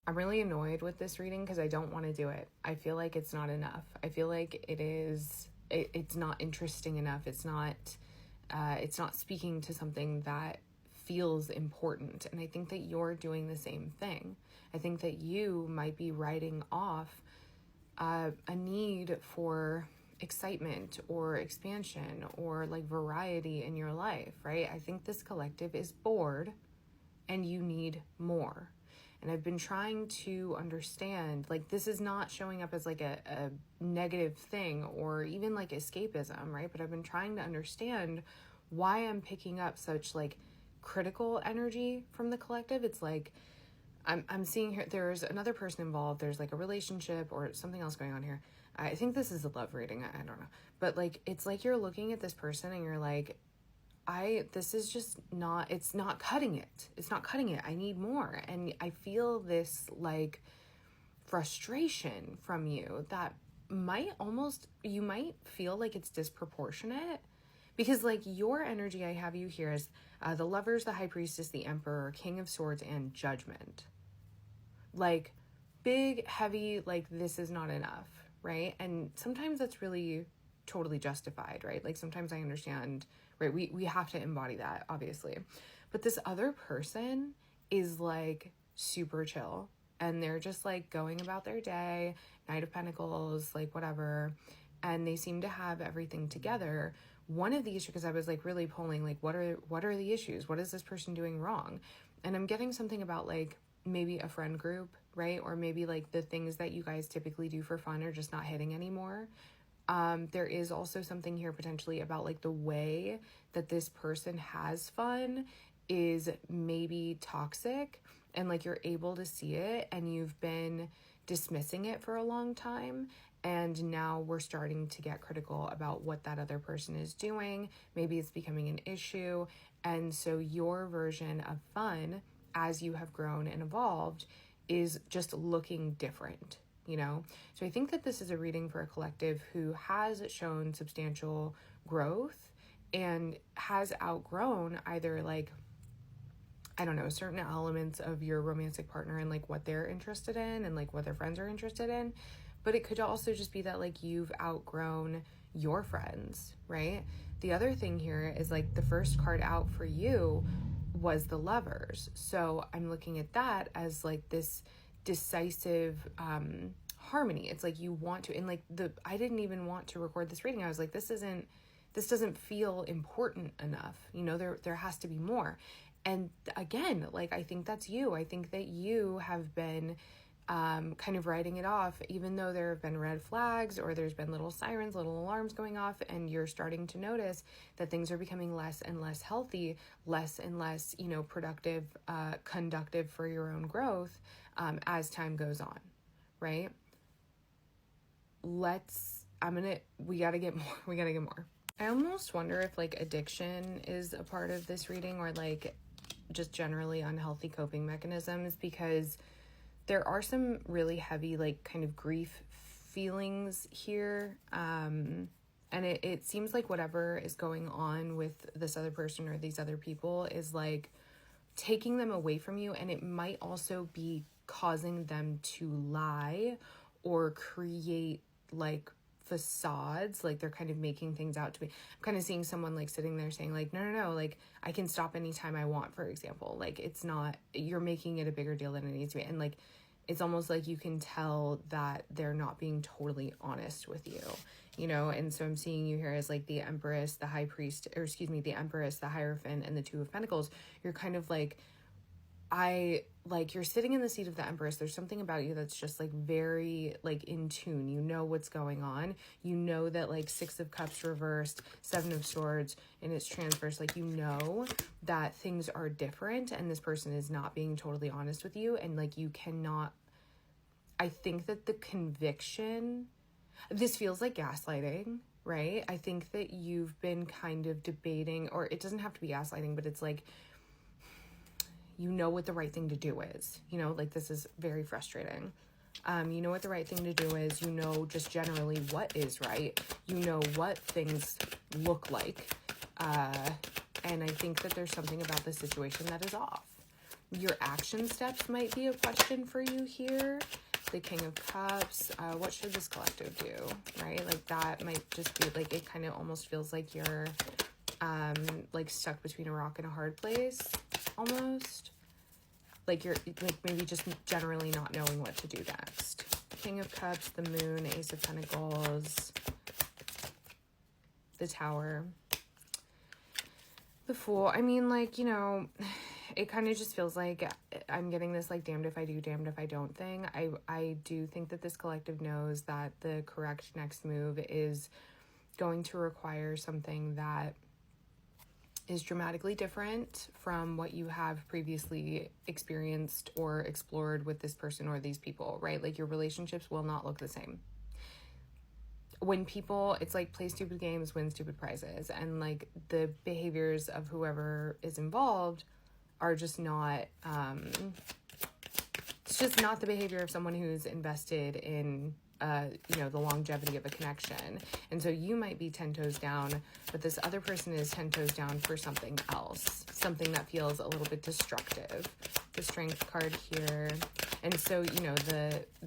I'm really annoyed with this reading because I don't want to do it. I feel like it's not enough. I feel like it's not interesting enough. It's not speaking to something that feels important. And I think that you're doing the same thing. I think that you might be writing off a need for excitement or expansion or like variety in your life, right? I think this collective is bored and you need more. And I've been trying to understand, like, this is not showing up as like a negative thing or even like escapism, right? But I've been trying to understand why I'm picking up such like critical energy from the collective. It's like, I'm seeing here, there's another person involved. There's like a relationship or something else going on here. I think this is a love reading. I don't know. But like, it's like you're looking at this person and you're like, this is just not, it's not cutting it. It's not cutting it. I need more. And I feel this like frustration from you that you might feel like it's disproportionate because like your energy, I have you here as the Lovers, the High Priestess, the Emperor, King of Swords, and Judgment. Like big, heavy, like this is not enough, right? And sometimes that's really totally justified, right? Like sometimes I understand, right? We have to embody that, obviously. But this other person is like super chill and they're just like going about their day, Knight of Pentacles, like whatever. And they seem to have everything together. One of the issues, because I was like really pulling, like, what are the issues? What is this person doing wrong? And I'm getting something about like maybe a friend group, right? Or maybe like the things that you guys typically do for fun are just not hitting anymore. There is also something here potentially about like the way that this person has fun is maybe toxic and like you're able to see it and you've been dismissing it for a long time. And now we're starting to get critical about what that other person is doing. Maybe it's becoming an issue. And so your version of fun as you have grown and evolved is just looking different. You know, so I think that this is a reading for a collective who has shown substantial growth and has outgrown either like, I don't know, certain elements of your romantic partner and like what they're interested in and like what their friends are interested in. But it could also just be that like you've outgrown your friends, right? The other thing here is like the first card out for you was the Lovers. So I'm looking at that as like this decisive harmony. It's like you want to, and like I didn't even want to record this reading. I was like, this doesn't feel important enough. You know, there has to be more. And again, like, I think that's you. I think that you have been kind of writing it off, even though there have been red flags or there's been little sirens, little alarms going off, and you're starting to notice that things are becoming less and less healthy, less and less, you know, productive, conductive for your own growth as time goes on, right? We gotta get more. I almost wonder if like addiction is a part of this reading or like just generally unhealthy coping mechanisms, because there are some really heavy, like kind of grief feelings here. And it seems like whatever is going on with this other person or these other people is like taking them away from you. And it might also be causing them to lie or create like facades, like they're kind of making things out to be. I'm kind of seeing someone like sitting there saying like, no, like I can stop anytime I want, for example. Like it's not, you're making it a bigger deal than it needs to be. And like, it's almost like you can tell that they're not being totally honest with you, you know? And so I'm seeing you here as like the Empress, the High Priest, or excuse me, the Empress, the Hierophant, and the Two of Pentacles. You're kind of like, you're sitting in the seat of the Empress. There's something about you that's just like very like in tune. You know what's going on. You know that like Six of Cups reversed, Seven of Swords in its transverse, like you know that things are different and this person is not being totally honest with you. And like you cannot, I think that the conviction, this feels like gaslighting, right? I think that you've been kind of debating, or it doesn't have to be gaslighting, but it's like, you know what the right thing to do is, you know, like this is very frustrating. You know what the right thing to do is, you know, just generally what is right, you know what things look like. And I think that there's something about the situation that is off, Your action steps might be a question for you here. The King of Cups, what should this collective do, right? Like that might just be like, it kind of almost feels like you're like stuck between a rock and a hard place, almost. Like you're like maybe just generally not knowing what to do next. King of Cups, the Moon, Ace of Pentacles, the Tower, the Fool. I mean, like, you know, it kind of just feels like I'm getting this like damned if I do, damned if I don't thing. I do think that this collective knows that the correct next move is going to require something that is dramatically different from what you have previously experienced or explored with this person or these people, right? Like your relationships will not look the same. When people, it's like play stupid games, win stupid prizes, and like the behaviors of whoever is involved are just not, it's just not the behavior of someone who's invested in, you know, the longevity of a connection. And so you might be 10 toes down, but this other person is 10 toes down for something else, something that feels a little bit destructive. The Strength card here. And so, you know,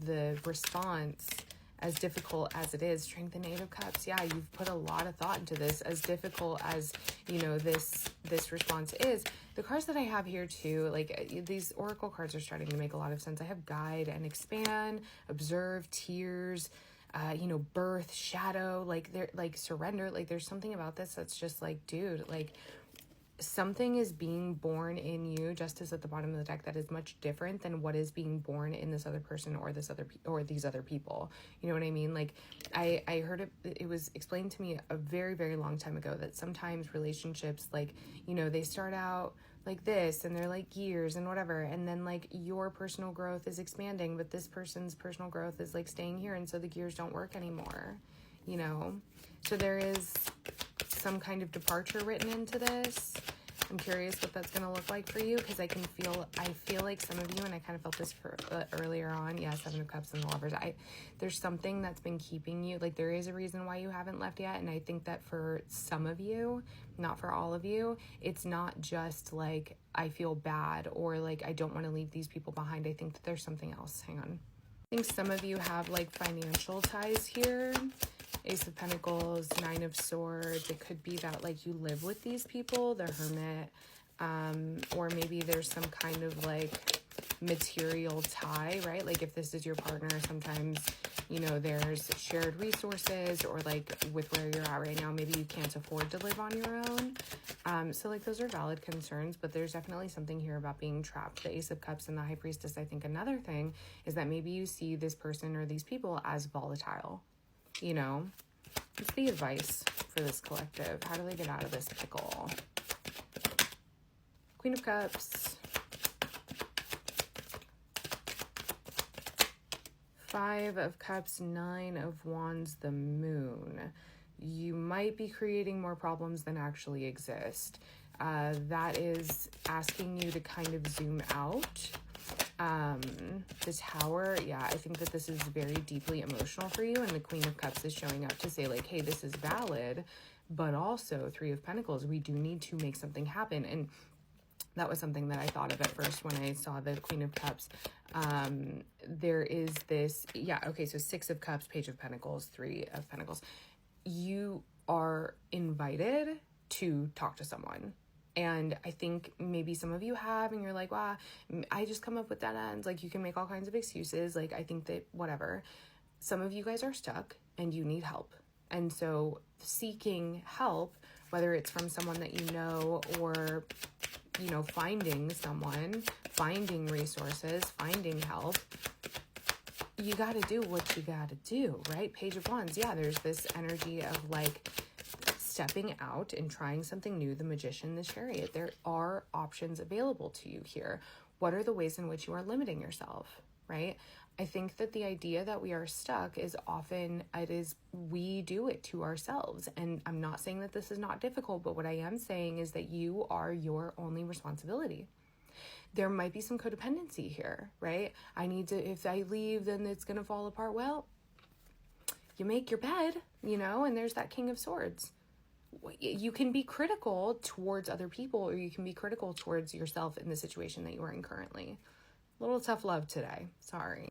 the response, as difficult as it is, Strength and Eight of Cups, yeah, you've put a lot of thought into this. As difficult as, you know, this response is, the cards that I have here too, like these oracle cards are starting to make a lot of sense. I have Guide and Expand, Observe, Tears, you know, Birth, Shadow, like they're like Surrender. Like there's something about this that's just like, dude, like something is being born in you, Justice at the bottom of the deck, that is much different than what is being born in this other person or this other or these other people. You know what I mean? Like I heard it was explained to me a very, very long time ago that sometimes relationships, like, you know, they start out like this and they're like years and whatever, and then like your personal growth is expanding, but this person's personal growth is like staying here, and so the gears don't work anymore, you know? So there is some kind of departure written into this. I'm curious what that's going to look like for you, because I feel like some of you, and I kind of felt this for earlier on, yeah, Seven of Cups and the Lovers, there's something that's been keeping you, like there is a reason why you haven't left yet, and I think that for some of you, not for all of you, it's not just like I feel bad or like I don't want to leave these people behind. I think that there's something else. Hang on. I think some of you have like financial ties here. Ace of Pentacles, Nine of Swords. It could be that like you live with these people, the Hermit, or maybe there's some kind of like material tie, right? Like if this is your partner, sometimes, you know, there's shared resources, or like with where you're at right now, maybe you can't afford to live on your own. So like those are valid concerns, but there's definitely something here about being trapped. The Ace of Cups and the High Priestess, I think another thing is that maybe you see this person or these people as volatile. You know, what's the advice for this collective? How do they get out of this pickle? Queen of Cups. Five of Cups, Nine of Wands, the Moon. You might be creating more problems than actually exist. That is asking you to kind of zoom out. The Tower, yeah, I think that this is very deeply emotional for you, and the Queen of Cups is showing up to say like, hey, this is valid, but also Three of Pentacles, we do need to make something happen. And that was something that I thought of at first when I saw the Queen of Cups. There is this, yeah, okay, so Six of Cups, Page of Pentacles, Three of Pentacles. You are invited to talk to someone. And I think maybe some of you have, and you're like, wow, I just come up with dead ends. Like, you can make all kinds of excuses. Like, I think that whatever. Some of you guys are stuck and you need help. And so seeking help, whether it's from someone that you know, or, you know, finding someone, finding resources, finding help, you got to do what you got to do, right? Page of Wands. Yeah, there's this energy of like stepping out and trying something new. The Magician, the Chariot. There are options available to you here. What are the ways in which you are limiting yourself, right? I think that the idea that we are stuck is often, we do it to ourselves. And I'm not saying that this is not difficult, but what I am saying is that you are your only responsibility. There might be some codependency here, right? If I leave, then it's going to fall apart. Well, you make your bed, you know, and there's that King of Swords. you can be critical towards other people, or you can be critical towards yourself in the situation that you are in currently. A little tough love today. Sorry.